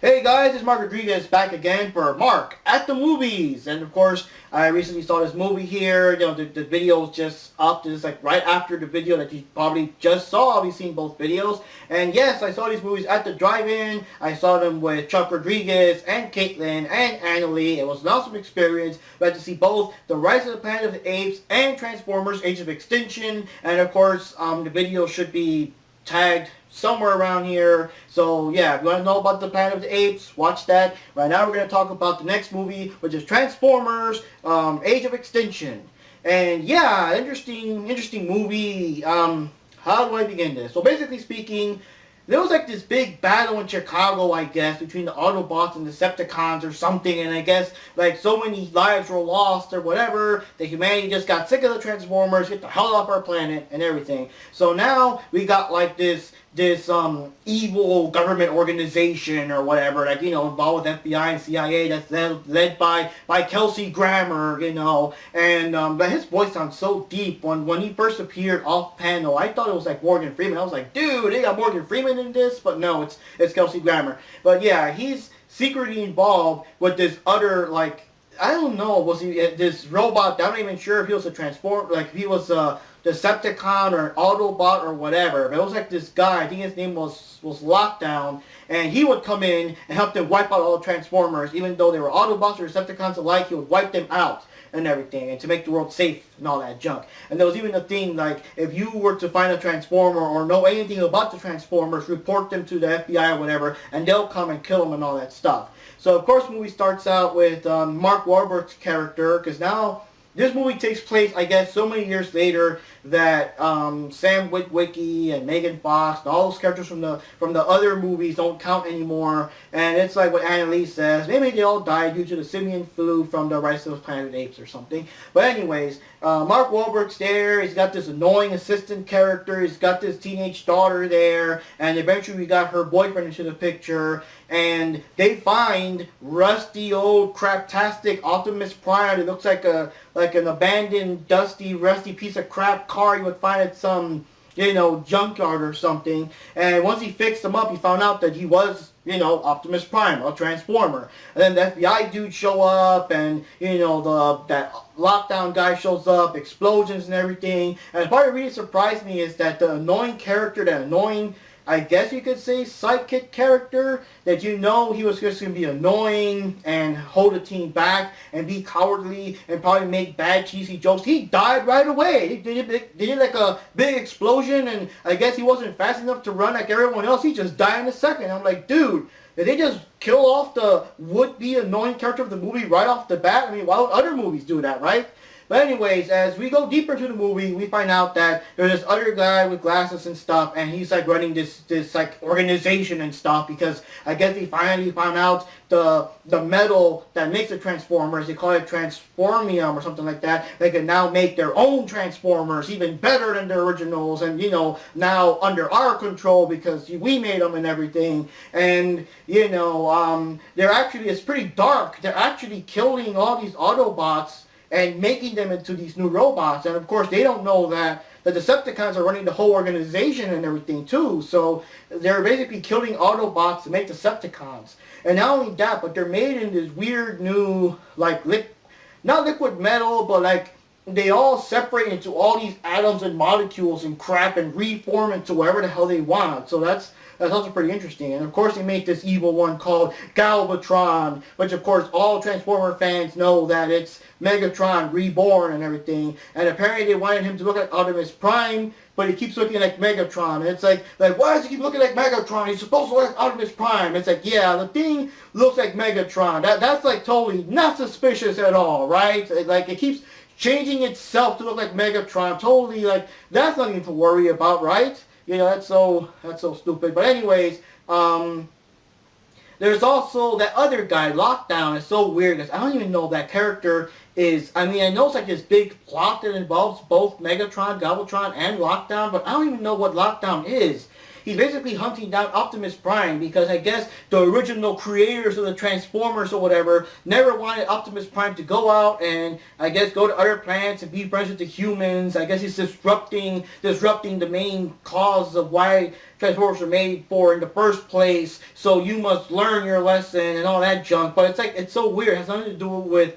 Hey guys, it's Mark Rodriguez back again for Mark at the Movies. And of course, I recently saw this movie here. The video is just up. It's like right after the video that you probably just saw. I'll be seeing both videos. And yes, I saw these movies at the drive-in. I saw them with Chuck Rodriguez and Caitlin and Annalie. It was an awesome experience. We had to see both The Rise of the Planet of the Apes and Transformers Age of Extinction. And of course, the video should be tagged somewhere around here. So yeah, if you want to know about the Planet of the Apes, watch that. Right now we're going to talk about the next movie, which is Transformers Age of Extinction. And yeah, interesting movie. How do I begin this? So basically speaking, there was like this big battle in Chicago, I guess, between the Autobots and the Decepticons or something, and I guess like so many lives were lost or whatever that humanity just got sick of the Transformers, get the hell off our planet and everything. So now we got like this evil government organization or whatever, like, involved with FBI and CIA, that's led by Kelsey Grammer, and but his voice sounds so deep. When he first appeared off panel, I thought it was like Morgan Freeman. I was like, dude, they got Morgan Freeman in this, but no, it's Kelsey Grammer. But yeah, he's secretly involved with this other, like, I don't know, was he this robot? I'm not even sure if he was a Transformer, like if he was a Decepticon or an Autobot or whatever. But it was like this guy, I think his name was Lockdown, and he would come in and help them wipe out all the Transformers. Even though they were Autobots or Decepticons alike, he would wipe them out and everything, and to make the world safe and all that junk. And there was even a thing like, if you were to find a Transformer or know anything about the Transformers, report them to the FBI or whatever, and they'll come and kill them and all that stuff. So of course the movie starts out with Mark Wahlberg's character, because now this movie takes place, I guess, so many years later that Sam Witwicky and Megan Fox and all those characters from the other movies don't count anymore. And it's like what Annalie says, maybe they all died due to the simian flu from the Rise of the Planet of the Apes or something. But anyways, Mark Wahlberg's there. He's got this annoying assistant character. He's got this teenage daughter there. And eventually we got her boyfriend into the picture. And they find rusty, old, craptastic Optimus Prime. It looks like an abandoned, dusty, rusty piece of crap car you would find at some, junkyard or something. And once he fixed him up, he found out that he was, Optimus Prime, a Transformer. And then the FBI dude show up, and, that Lockdown guy shows up, explosions and everything. And part that really surprised me is that the annoying character, I guess you could say, sidekick character, that he was just going to be annoying and hold the team back and be cowardly and probably make bad cheesy jokes. He died right away. They did like a big explosion, and I guess he wasn't fast enough to run like everyone else. He just died in a second. I'm like, dude, did they just kill off the would-be annoying character of the movie right off the bat? I mean, why would other movies do that, right? But anyways, as we go deeper into the movie, we find out that there's this other guy with glasses and stuff, and he's like running this like organization and stuff, because I guess they finally found out the metal that makes the Transformers. They call it Transformium or something like that. They can now make their own Transformers, even better than the originals, and now under our control because we made them and everything. And they're actually, it's pretty dark. They're actually killing all these Autobots and making them into these new robots. And of course, they don't know that the Decepticons are running the whole organization and everything too. So they're basically killing Autobots to make Decepticons. And not only that, but they're made in this weird new, like, not liquid metal, but like, they all separate into all these atoms and molecules and crap and reform into whatever the hell they want. So that's also pretty interesting. And of course they make this evil one called Galvatron, which of course all Transformer fans know that it's Megatron reborn and everything. And apparently they wanted him to look like Optimus Prime, but he keeps looking like Megatron. And it's like why does he keep looking like Megatron? He's supposed to look like Optimus Prime. It's like, yeah, the thing looks like Megatron. That's like totally not suspicious at all, right? Like it keeps changing itself to look like Megatron. Totally, like, that's nothing to worry about, right? That's so stupid. But anyways, there's also that other guy, Lockdown. Is so weird because I don't even know that character is. I mean, I know it's like this big plot that involves both Megatron, Galvatron, and Lockdown, but I don't even know what Lockdown is. he's basically hunting down Optimus Prime because I guess the original creators of the Transformers or whatever never wanted Optimus Prime to go out and I guess go to other planets and be friends with the humans. I guess he's disrupting the main cause of why Transformers were made for in the first place. So you must learn your lesson and all that junk. But it's like, it's so weird. It has nothing to do with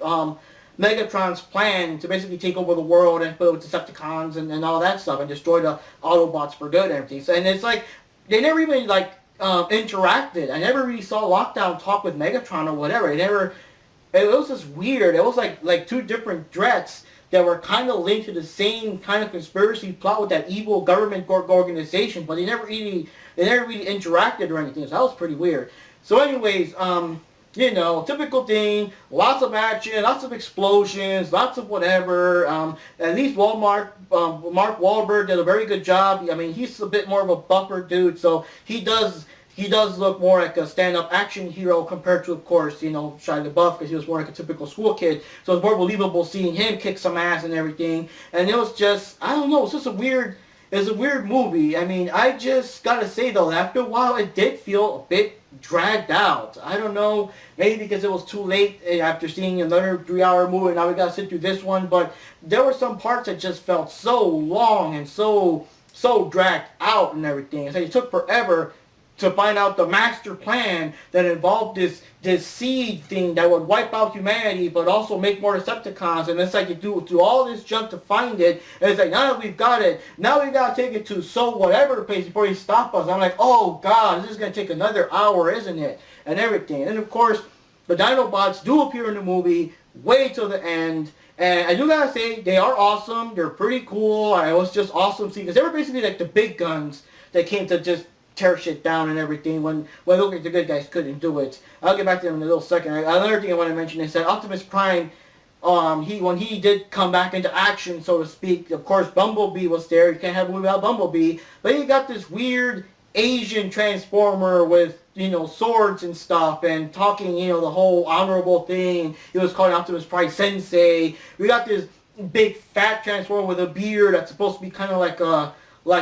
Megatron's plan to basically take over the world and put with Decepticons and all that stuff and destroy the Autobots for good and everything. So, and it's like, they never even like interacted. I never really saw Lockdown talk with Megatron or whatever. It was just weird. It was like two different threats that were kind of linked to the same kind of conspiracy plot with that evil government organization, but they never really interacted or anything. So that was pretty weird. So anyways, you know, typical thing, lots of action, lots of explosions, lots of whatever. At least Mark Wahlberg did a very good job. I mean, he's a bit more of a buffer dude, so he does look more like a stand-up action hero compared to, of course, you know, Shia LaBeouf, because he was more like a typical school kid. So it's more believable seeing him kick some ass and everything. And it was just, I don't know, it's just a weird movie. I mean, I just gotta say though, after a while, it did feel a bit dragged out. I don't know, maybe because it was too late after seeing another 3-hour movie, now we gotta sit through this one, but there were some parts that just felt so long and so dragged out and everything. It's like it took forever to find out the master plan that involved this seed thing that would wipe out humanity but also make more Decepticons, and it's like you do all this junk to find it, and it's like now that we've got it, now we gotta take it to so whatever place before he stop us. I'm like, oh god, this is gonna take another hour, isn't it? And everything. And of course the Dinobots do appear in the movie way till the end, and I do gotta say they are awesome. They're pretty cool. It was just awesome seeing, because they were basically like the big guns that came to just tear shit down and everything when look like the good guys couldn't do it. I'll get back to them in a little second. Another thing I want to mention is that Optimus Prime, when he did come back into action, so to speak, of course Bumblebee was there. You can't have a movie without Bumblebee. But you got this weird Asian Transformer with, you know, swords and stuff and talking, you know, the whole honorable thing. He was calling Optimus Prime Sensei. We got this big fat Transformer with a beard that's supposed to be kind of like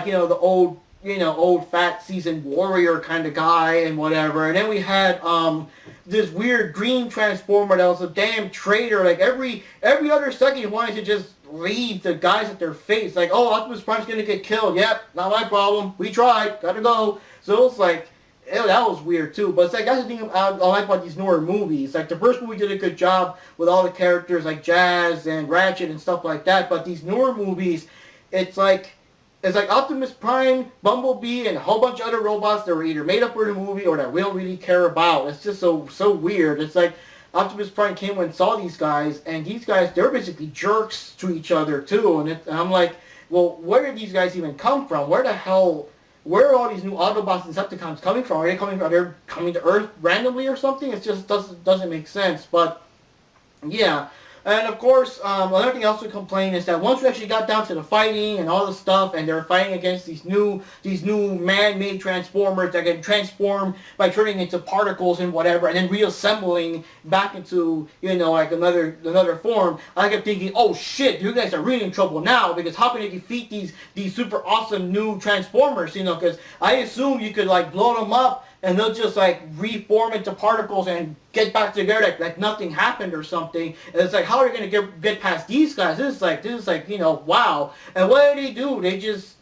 you know, the old fat seasoned warrior kind of guy and whatever. And then we had this weird green Transformer that was a damn traitor. Like every other second he wanted to just leave the guys at their face. Like, oh, Optimus Prime's gonna get killed. Yep, not my problem. We tried. Gotta go. So it was like, that was weird too. But it's like, that's the thing I like about these newer movies. Like the first movie did a good job with all the characters like Jazz and Ratchet and stuff like that. But these newer movies, it's like Optimus Prime, Bumblebee, and a whole bunch of other robots that were either made up for the movie or that we don't really care about. It's just so weird. It's like Optimus Prime came and saw these guys, and these guys, they're basically jerks to each other too. And I'm like, well, where did these guys even come from? Where are all these new Autobots and Decepticons coming from? Are they coming to Earth randomly or something? It just doesn't make sense. But yeah. And of course, another thing else to complain is that once we actually got down to the fighting and all the stuff, and they're fighting against these new man-made Transformers that can transform by turning into particles and whatever, and then reassembling back into, you know, like another form, I kept thinking, oh shit, you guys are really in trouble now, because how can you defeat these super awesome new Transformers, you know, because I assume you could like blow them up and they'll just like reform into particles and get back together like nothing happened or something. And it's like, how are you gonna get past these guys? This is like, you know, wow. And what do? They just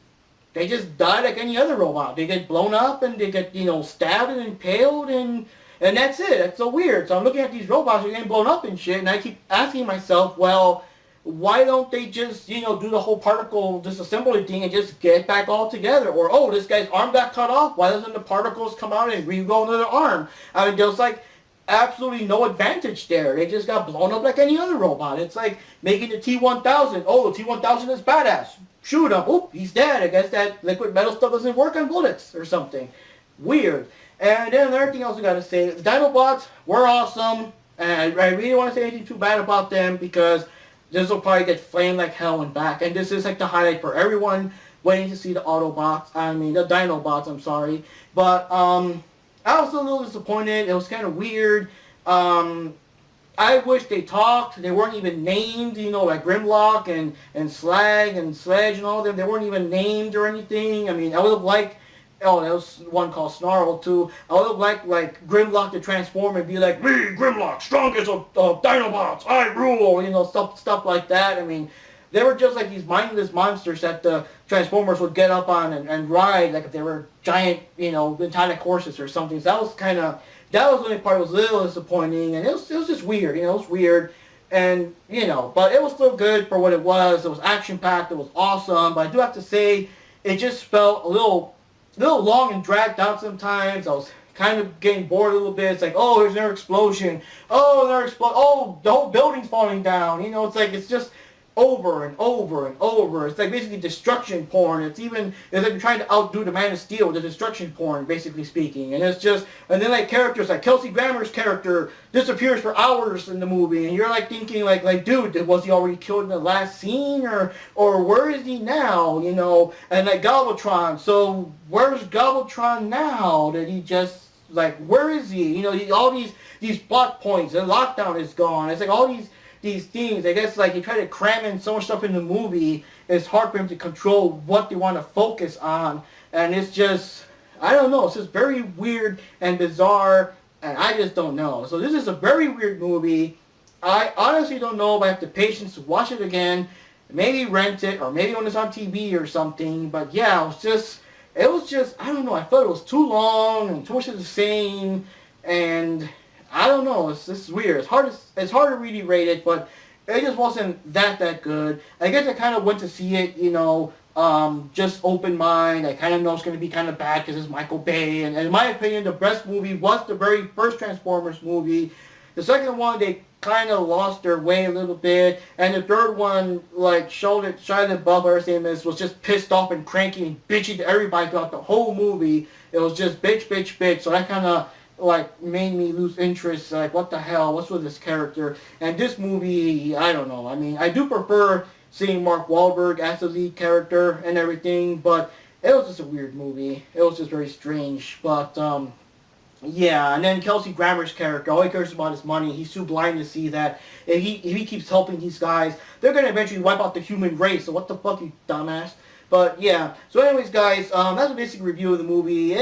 die like any other robot. They get blown up and they get, you know, stabbed and impaled and that's it. That's so weird. So I'm looking at these robots who are getting blown up and shit, and I keep asking myself, well, why don't they just, you know, do the whole particle disassembly thing and just get back all together? Or, oh, this guy's arm got cut off. Why doesn't the particles come out and regrow another arm? I mean, there's like absolutely no advantage there. They just got blown up like any other robot. It's like making the T-1000. Oh, the T-1000 is badass. Shoot him. Oop, he's dead. I guess that liquid metal stuff doesn't work on bullets or something. Weird. And then another thing else I gotta say, the Dinobots were awesome. And I really don't want to say anything too bad about them, because this will probably get flamed like hell and back. And this is like the highlight for everyone waiting to see the Dinobots, I'm sorry. But I was a little disappointed. It was kind of weird. I wish they talked. They weren't even named, you know, like Grimlock and Slag and Sledge and all of them. They weren't even named or anything. I mean, I would have liked Oh, there was one called Snarl too. I would like Grimlock the Transformer and be like, me, Grimlock, strongest of Dinobots, I rule, stuff like that. I mean, they were just like these mindless monsters that the Transformers would get up on and ride like if they were giant, metallic horses or something. So that was the only part that was a little disappointing, and it was just weird, it was weird. And, but it was still good for what it was. It was action-packed, it was awesome, but I do have to say, it just felt a little long and dragged out sometimes. I was kind of getting bored a little bit. It's like, oh, here's another explosion. Oh, the whole building's falling down. It's like, it's just over and over and over. It's like basically destruction porn. It's like you're trying to outdo the Man of Steel with the destruction porn, basically speaking. And and then like characters like Kelsey Grammer's character disappears for hours in the movie, and you're like thinking like dude, was he already killed in the last scene, or where is he now? And like Galvatron. So where's Galvatron now? Did he just where is he? All these plot points. The lockdown is gone. It's like all these things, I guess, like, you try to cram in so much stuff in the movie, it's hard for him to control what they want to focus on, and it's just, I don't know, it's just very weird and bizarre, and I just don't know. So this is a very weird movie. I honestly don't know if I have the patience to watch it again, maybe rent it, or maybe when it's on TV or something, but yeah, it was just, I don't know, I felt it was too long, and too much of the same, and I don't know. It's just weird. It's hard to really rate it, but it just wasn't that good. I guess I kind of went to see it, just open mind. I kind of know it's going to be kind of bad because it's Michael Bay, and in my opinion, the best movie was the very first Transformers movie. The second one, they kind of lost their way a little bit, and the third one, like Shia LaBeouf, or his name is, was just pissed off and cranky and bitchy to everybody throughout the whole movie. It was just bitch. So that kind of made me lose interest, what the hell, what's with this character? And this movie, I don't know. I mean, I do prefer seeing Mark Wahlberg as the lead character and everything, but it was just a weird movie. It was just very strange, but, yeah, and then Kelsey Grammer's character, all he cares about is money. He's too blind to see that if he keeps helping these guys, they're going to eventually wipe out the human race, so what the fuck, you dumbass? But, yeah, so anyways, guys, that's a basic review of the movie.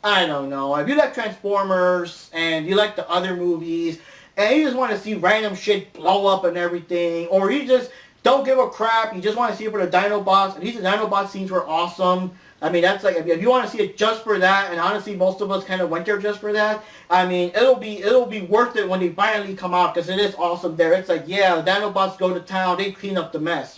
I don't know. If you like Transformers and you like the other movies and you just want to see random shit blow up and everything, or you just don't give a crap, you just want to see it for the Dinobots, and these Dinobot scenes were awesome. I mean, that's like, if you want to see it just for that, and honestly most of us kind of went there just for that, I mean, it'll be worth it when they finally come out, because it is awesome there. It's like, yeah, the Dinobots go to town, they clean up the mess,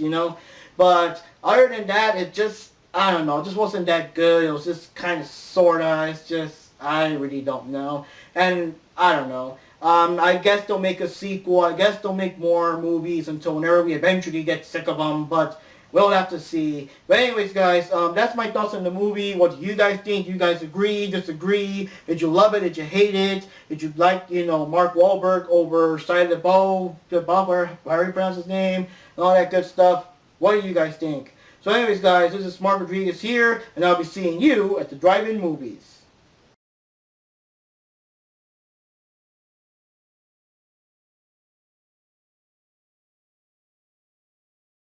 But other than that, it just, I don't know, it just wasn't that good. It was just kind of sorta. It's just, I really don't know. And I don't know. I guess they'll make a sequel. I guess they'll make more movies until whenever we eventually get sick of them. But we'll have to see. But anyways, guys, that's my thoughts on the movie. What do you guys think? You guys agree, disagree? Did you love it? Did you hate it? Did you like, Mark Wahlberg over Shia LaBeouf, however you pronounce his name, and all that good stuff? What do you guys think? So anyways, guys, this is Mark Rodriguez here, and I'll be seeing you at the drive-in movies.